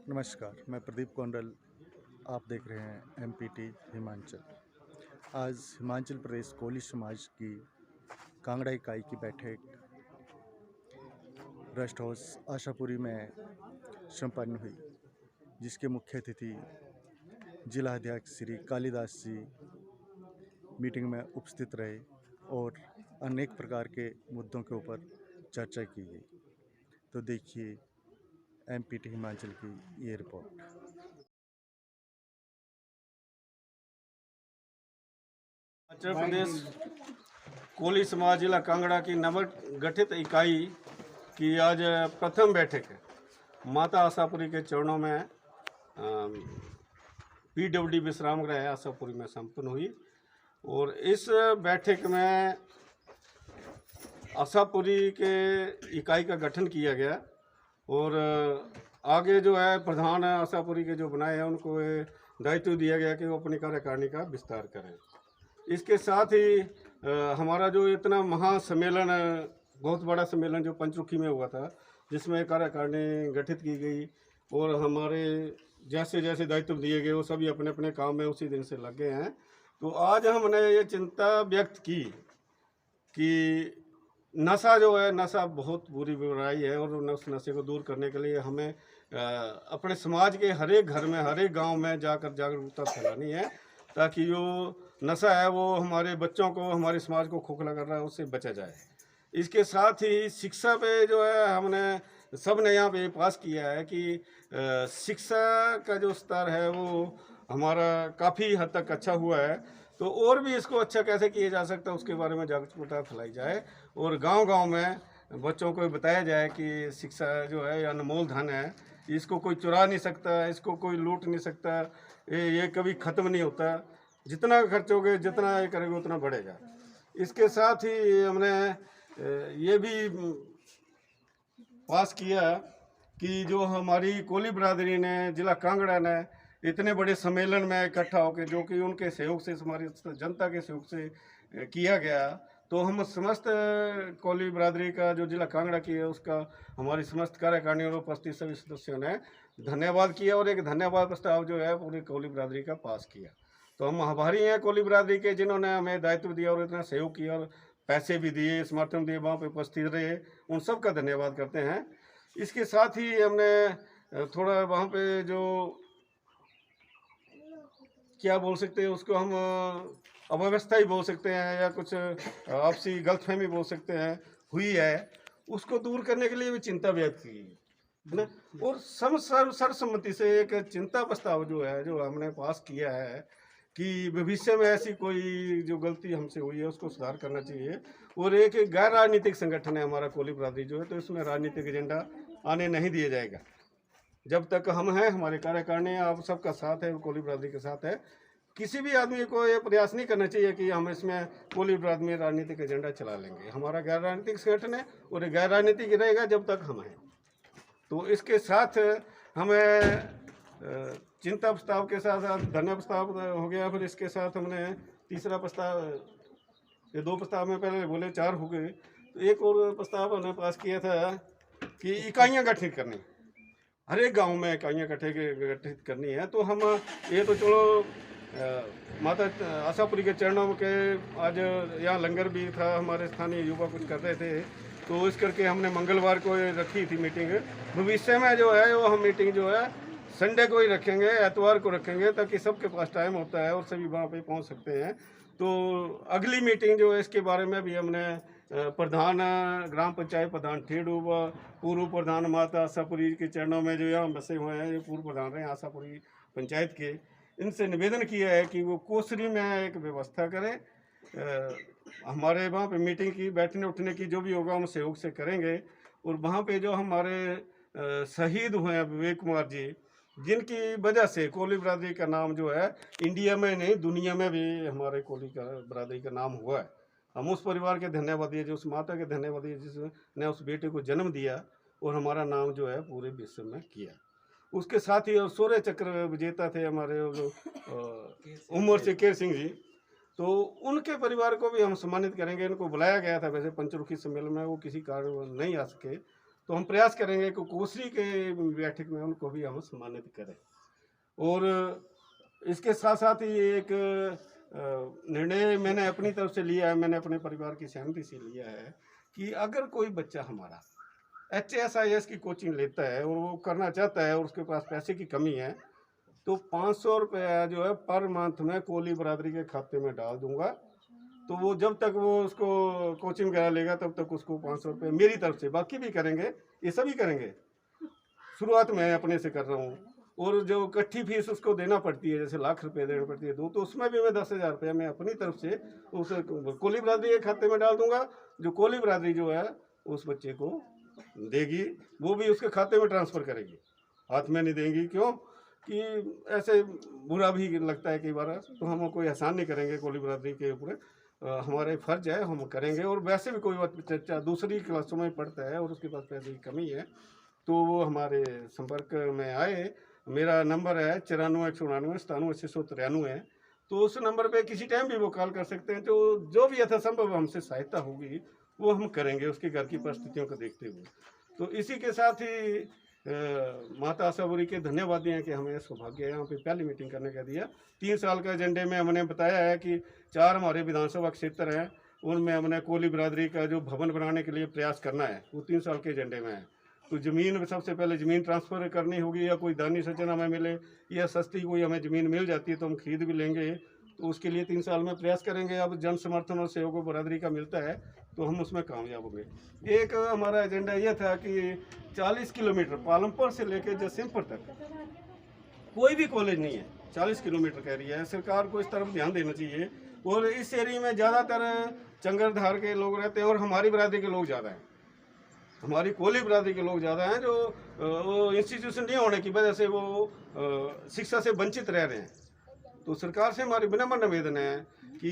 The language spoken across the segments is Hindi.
नमस्कार, मैं प्रदीप कौंडल। आप देख रहे हैं एमपीटी हिमाचल। आज हिमाचल प्रदेश कोली समाज की कांगड़ा इकाई की बैठक रेस्ट हाउस आशापुरी में संपन्न हुई, जिसके मुख्य अतिथि जिला अध्यक्ष श्री कालिदास जी मीटिंग में उपस्थित रहे और अनेक प्रकार के मुद्दों के ऊपर चर्चा की गई। तो देखिए एमपीटी हिमाचल की ये रिपोर्ट। हिमाचल प्रदेश कोली समाज जिला कांगड़ा की नवगठित इकाई की आज प्रथम बैठक है माता आशापुरी के चरणों में पीडब्ल्यूडी विश्राम गृह आशापुरी में संपन्न हुई। और इस बैठक में आशापुरी के इकाई का गठन किया गया और आगे जो है प्रधान आशापुरी के जो बनाए हैं उनको दायित्व दिया गया कि वो अपनी कार्यकारिणी का विस्तार करें। इसके साथ ही हमारा जो इतना महासम्मेलन, बहुत बड़ा सम्मेलन जो पंचरुखी में हुआ था, जिसमें कार्यकारिणी गठित की गई और हमारे जैसे जैसे दायित्व दिए गए वो सभी अपने अपने काम में उसी दिन से लग गए हैं। तो आज हमने ये चिंता व्यक्त की कि नशा जो है, नशा बहुत बुरी बुराई है और उस नशे को दूर करने के लिए हमें अपने समाज के हर एक घर में, हर एक गाँव में जाकर जागरूकता फैलानी है, ताकि जो नशा है वो हमारे बच्चों को, हमारे समाज को खोखला कर रहा है, उससे बचा जाए। इसके साथ ही शिक्षा पे जो है हमने सब ने यहाँ पे पास किया है कि शिक्षा का जो स्तर है वो हमारा काफ़ी हद तक अच्छा हुआ है। तो और भी इसको अच्छा कैसे किया जा सकता है उसके बारे में जागरूकता फैलाई जाए और गांव-गांव में बच्चों को बताया जाए कि शिक्षा जो है अनमोल धन है, इसको कोई चुरा नहीं सकता, इसको कोई लूट नहीं सकता, ये कभी ख़त्म नहीं होता। जितना खर्चोगे, जितना ये करोगे उतना बढ़ेगा। इसके साथ ही हमने ये भी पास किया कि जो हमारी कोली बरादरी ने, जिला कांगड़ा ने इतने बड़े सम्मेलन में इकट्ठा होकर, जो कि उनके सहयोग से, हमारी जनता के सहयोग से किया गया, तो हम समस्त कोली बरादरी का जो जिला कांगड़ा की है उसका हमारी समस्त कार्यकारिणी और उपस्थित सभी सदस्यों ने धन्यवाद किया और एक धन्यवाद प्रस्ताव जो है पूरी कोली बरादरी का पास किया। तो हम आभारी हैं कोली बरादरी के, जिन्होंने हमें दायित्व दिया और इतना सहयोग किया और पैसे भी दिए, समर्थन दिए, वहाँ पे उपस्थित रहे, उन सब का धन्यवाद करते हैं। इसके साथ ही हमने थोड़ा वहाँ पे जो क्या बोल सकते हैं उसको हम अव्यवस्था ही बोल सकते हैं या कुछ आपसी गलतफहमी बोल सकते हैं, हुई है, उसको दूर करने के लिए भी चिंता व्यक्त की है ना। और सर्वसम्मति से एक चिंता प्रस्ताव जो है, जो हमने पास किया है कि भविष्य में ऐसी कोई जो गलती हमसे हुई है उसको सुधार करना चाहिए। और एक गैर राजनीतिक संगठन है हमारा कोली बरादरी जो है, तो इसमें राजनीतिक एजेंडा आने नहीं दिया जाएगा। जब तक हम हैं, हमारे कार्यकारिणी आप सबका साथ है, कोली बरादरी के साथ है। किसी भी आदमी को ये प्रयास नहीं करना चाहिए कि हम इसमें कोली बरादरी में राजनीतिक एजेंडा चला लेंगे। हमारा गैर राजनीतिक संगठन है और गैर राजनीतिक रहेगा जब तक हम हैं। तो इसके साथ हमें चिंता प्रस्ताव के साथ साथ धन्य प्रस्ताव हो गया। फिर इसके साथ हमने तीसरा प्रस्ताव, ये दो प्रस्ताव में पहले बोले 4 हो गए, तो एक और प्रस्ताव हमने पास किया था कि इकाइयाँ गठित करनी, हर एक गांव में इकाइयाँ गठित करनी है। तो हम ये तो चलो माता आशापुरी के चरणों के आज यहाँ लंगर भी था, हमारे स्थानीय युवा कुछ कर रहे थे, तो इस करके हमने मंगलवार को रखी थी मीटिंग। भविष्य में जो है वो हम मीटिंग जो है संडे को ही रखेंगे, एतवार को रखेंगे, ताकि सबके पास टाइम होता है और सभी वहाँ पे पहुँच सकते हैं। तो अगली मीटिंग जो है इसके बारे में भी हमने प्रधान ग्राम पंचायत प्रधान ठेडू व पूर्व प्रधान माता आशापुरी के चरणों में जो यहाँ बसे हुए हैं, ये पूर्व प्रधान रहे आशापुरी पंचायत के, इनसे निवेदन किया है कि वो कोसरी में एक व्यवस्था करें। हमारे वहाँ पे मीटिंग की, बैठने उठने की जो भी होगा हम सहयोग से करेंगे। और वहाँ पे जो हमारे शहीद हुए हैं विवेक कुमार जी, जिनकी वजह से कोली बरादरी का नाम जो है इंडिया में नहीं दुनिया में भी हमारे कोली का बरादरी का नाम हुआ है। हम उस परिवार के धन्यवादी है, जो उस माता के धन्यवादी है जिसने उस बेटे को जन्म दिया और हमारा नाम जो है पूरे विश्व में किया। उसके साथ ही और सूर्य चक्र विजेता थे हमारे उमर से केर सिंह जी, तो उनके परिवार को भी हम सम्मानित करेंगे। इनको बुलाया गया था वैसे पंचरुखी सम्मेलन में, वो किसी कारण नहीं आ सके, तो हम प्रयास करेंगे कि कोसरी के बैठक में उनको भी हम सम्मानित करें। और इसके साथ साथ ही एक निर्णय मैंने अपनी तरफ से लिया है, मैंने अपने परिवार की सहमति से लिया है कि अगर कोई बच्चा हमारा HSIS की कोचिंग लेता है और वो करना चाहता है और उसके पास पैसे की कमी है, तो 500 रुपया जो है पर मंथ में कोली बरादरी के खाते में डाल दूंगा। तो वो जब तक वो उसको कोचिंग वगैरह लेगा तब तक उसको 500 रुपये मेरी तरफ से, बाकी भी करेंगे, ये सभी करेंगे। शुरुआत मैं अपने से कर रहा हूँ। और जो इकट्ठी फीस उसको देना पड़ती है, जैसे लाख रुपए देनी पड़ती है 2, तो उसमें भी मैं 10,000 रुपया मैं अपनी तरफ से उस कोली बरादरी के खाते में डाल दूंगा। जो कोली बरादरी जो है उस बच्चे को देगी, वो भी उसके खाते में ट्रांसफ़र करेगी, हाथ में नहीं देंगी। क्यों कि ऐसे बुरा भी लगता है कई बार, तो हम कोई एहसान नहीं करेंगे कोली बरादरी के ऊपर। हमारे फ़र्ज है, हम करेंगे। और वैसे भी कोई बच्चा दूसरी क्लासों में पढ़ता है और उसके पास पैसे की कमी है, तो वो हमारे संपर्क में आए। मेरा नंबर है 94 199 97 693 है। तो उस नंबर पे किसी टाइम भी वो कॉल कर सकते हैं। जो भी यथासंभव हमसे सहायता होगी वो हम करेंगे, उसके घर की परिस्थितियों को देखते हुए। तो इसी के साथ ही माता आशापुरी के धन्यवादी हैं कि हमें सौभाग्य यहाँ पे पहली मीटिंग करने का दिया। 3 साल का एजेंडे में हमने बताया है कि 4 हमारे विधानसभा क्षेत्र हैं, उनमें हमने कोली बरादरी का जो भवन बनाने के लिए प्रयास करना है, वो 3 साल के एजेंडे में है। तो ज़मीन, सबसे पहले ज़मीन ट्रांसफ़र करनी होगी, या कोई दानी सज्जन हमें मिले या सस्ती कोई हमें ज़मीन मिल जाती है तो हम खरीद भी लेंगे। तो उसके लिए 3 साल में प्रयास करेंगे। अब जन समर्थन और सहयोग बरादरी का मिलता है तो हम उसमें कामयाब होंगे। एक हमारा एजेंडा यह था कि 40 किलोमीटर पालमपुर से लेकर जसीमपुर तक कोई भी कॉलेज नहीं है। 40 किलोमीटर का एरिया है, सरकार को इस तरफ ध्यान देना चाहिए। और इस एरिया में ज़्यादातर चंगरधार के लोग रहते हैं और हमारी बरादरी के लोग ज़्यादा हैं, हमारी कोली बरादरी के लोग ज़्यादा हैं, जो वो इंस्टीट्यूशन नहीं होने की वजह से वो शिक्षा से वंचित रह रहे हैं। तो सरकार से हमारी विनम्र निवेदन है कि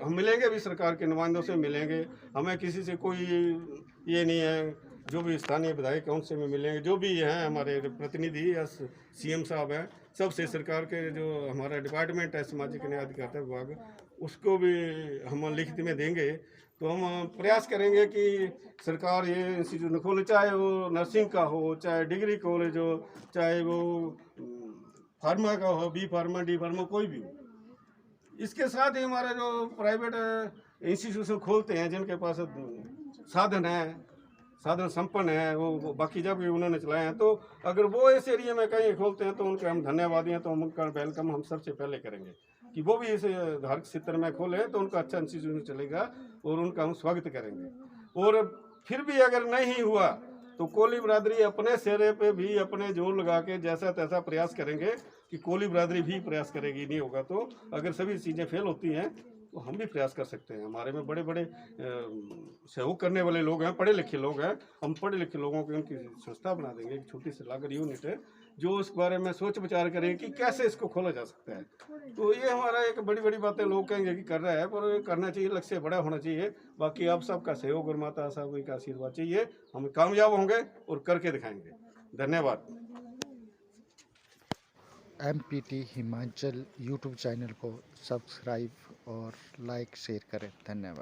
हम मिलेंगे भी, सरकार के नुमाइंदों से मिलेंगे, हमें किसी से कोई ये नहीं है। जो भी स्थानीय विधायक हैं उनसे भी मिलेंगे, जो भी हैं हमारे प्रतिनिधि या CM साहब हैं, सबसे सरकार के जो हमारा डिपार्टमेंट है सामाजिक न्याय अधिकारिता विभाग, उसको भी हम लिखित में देंगे। तो हम प्रयास करेंगे कि सरकार ये इंस्टीट्यूट खोले, चाहे वो नर्सिंग का हो, चाहे डिग्री कॉलेज हो, चाहे वो फार्मा का हो, B फार्मा D फार्मा कोई भी हो। इसके साथ ही हमारे जो प्राइवेट इंस्टीट्यूशन खोलते हैं जिनके पास साधन है, साधन संपन्न है, वो बाकी जब भी उन्होंने चलाए हैं, तो अगर वो इस एरिया में कहीं खोलते हैं तो उनके हम धन्यवादी हैं। तो हम उनका वेलकम हम सबसे पहले करेंगे कि वो भी इस धार्मिक क्षेत्र में खोले तो उनका अच्छा इंस्टीट्यूशन चलेगा और उनका हम स्वागत करेंगे। और फिर भी अगर नहीं हुआ तो कोली बरादरी अपने सिरे पे भी अपने जोर लगा के जैसा तैसा प्रयास करेंगे कि कोली बरादरी भी प्रयास करेगी। नहीं होगा तो अगर सभी चीज़ें फेल होती हैं तो हम भी प्रयास कर सकते हैं। हमारे में बड़े बड़े सहयोग करने वाले लोग हैं, पढ़े लिखे लोग हैं। हम पढ़े लिखे लोगों की उनकी संस्था बना देंगे, एक छोटी सी लागत यूनिट है जो इस बारे में सोच विचार करें कि कैसे इसको खोला जा सकता है। तो ये हमारा एक बड़ी बड़ी बातें लोग कहेंगे कि कर रहा है, पर करना चाहिए, लक्ष्य बड़ा होना चाहिए। बाकी आप सबका सहयोग और माता साहब का आशीर्वाद चाहिए, हम कामयाब होंगे और करके दिखाएंगे। धन्यवाद। MPT हिमाचल यूट्यूब चैनल को सब्सक्राइब और लाइक शेयर करें। धन्यवाद।